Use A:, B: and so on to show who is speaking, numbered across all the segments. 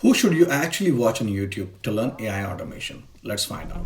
A: Who should you actually watch on YouTube to learn AI automation? Let's find out.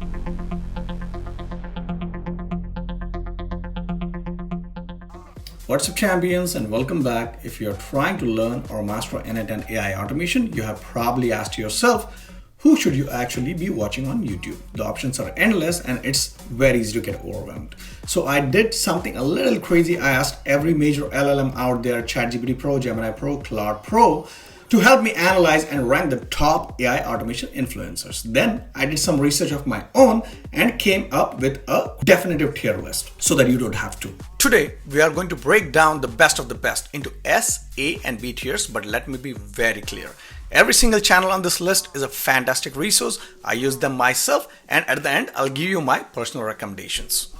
A: What's up, champions, and welcome back. If you're trying to learn or master n8n AI automation, you have probably asked yourself, who should you actually be watching on YouTube? The options are endless and it's very easy to get overwhelmed. So I did something a little crazy. I asked every major LLM out there, ChatGPT Pro, Gemini Pro, Claude Pro, to help me analyze and rank the top AI automation influencers. Then I did some research of my own and came up with a definitive tier list so that you don't have to. Today, we are going to break down the best of the best into S, A, and B tiers, but let me be very clear. Every single channel on this list is a fantastic resource. I use them myself, and at the end, I'll give you my personal recommendations.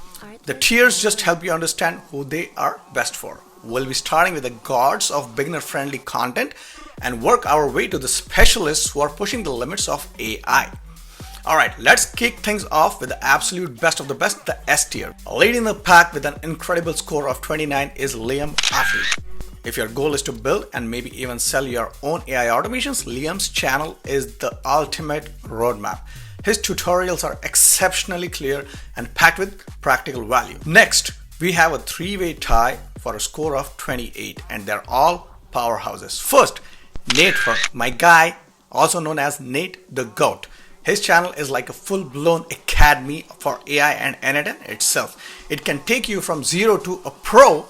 A: The tiers just help you understand who they are best for. We'll be starting with the gods of beginner-friendly content and work our way to the specialists who are pushing the limits of AI. Alright, let's kick things off with the absolute best of the best, the S tier. Leading the pack with an incredible score of 29 is Liam Ottley. If your goal is to build and maybe even sell your own AI automations, Liam's channel is the ultimate roadmap. His tutorials are exceptionally clear and packed with practical value. Next, we have a three-way tie for a score of 28, and they're all powerhouses. First, Herk, my guy, also known as Nate the Goat. His channel is like a full-blown academy for AI and n8n itself. It can take you from zero to a pro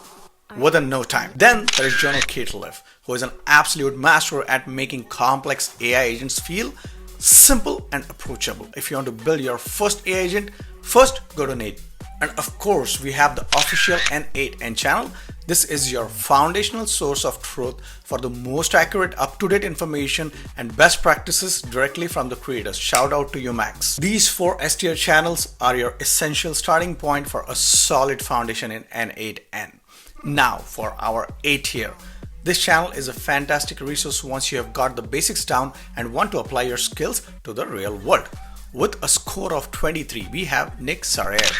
A: within no time. Then there is Jono Catliff, who is an absolute master at making complex AI agents feel simple and approachable. If you want to build your first AI agent, first go to Nate. And of course, we have the official n8n channel. This is your foundational source of truth for the most accurate, up-to-date information and best practices directly from the creators. Shout out to you, Max. These four S tier channels are your essential starting point for a solid foundation in n8n. Now for our A tier. This channel is a fantastic resource once you have got the basics down and want to apply your skills to the real world. With a score of 23, we have Nick Zubair.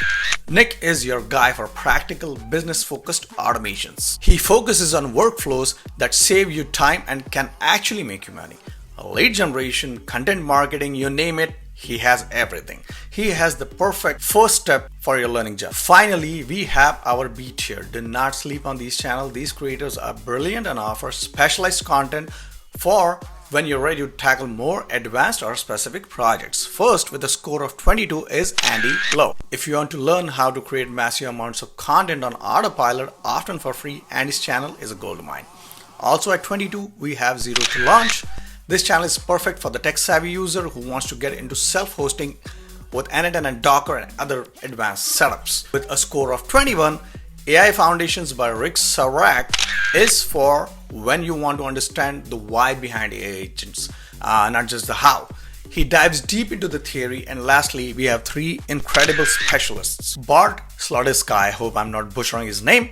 A: Nick is your guy for practical, business-focused automations. He focuses on workflows that save you time and can actually make you money. Lead generation, content marketing, you name it, he has everything. He has the perfect first step for your learning job. Finally, we have our B tier. Do not sleep on these channels. These creators are brilliant and offer specialized content for when you're ready to tackle more advanced or specific projects. First, with a score of 22 is Andy Lowe. If you want to learn how to create massive amounts of content on autopilot, often for free, Andy's channel is a goldmine. Also at 22, we have Zero to Launch. This channel is perfect for the tech-savvy user who wants to get into self-hosting with n8n and Docker and other advanced setups. With a score of 21, AI Foundations by Rick Sarak is for when you want to understand the why behind AI agents, not just the how. He dives deep into the theory. And lastly, we have three incredible specialists. Bart Slodiska, I hope I'm not butchering his name.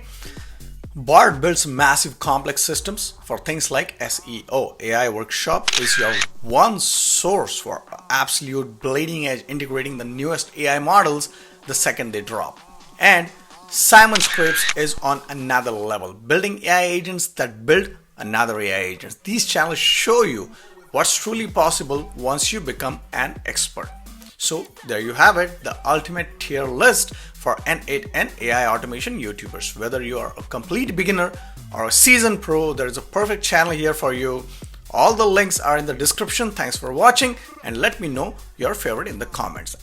A: Bart builds massive complex systems for things like SEO. AI Workshop is your one source for absolute bleeding edge integrating the newest AI models the second they drop. And Simon Scripps is on another level, building AI agents that build another AI agents. These channels show you what's truly possible once you become an expert. So there you have it, the ultimate tier list for n8n AI automation YouTubers. Whether you are a complete beginner or a seasoned pro, there is a perfect channel here for you. All the links are in the description. Thanks for watching and let me know your favorite in the comments.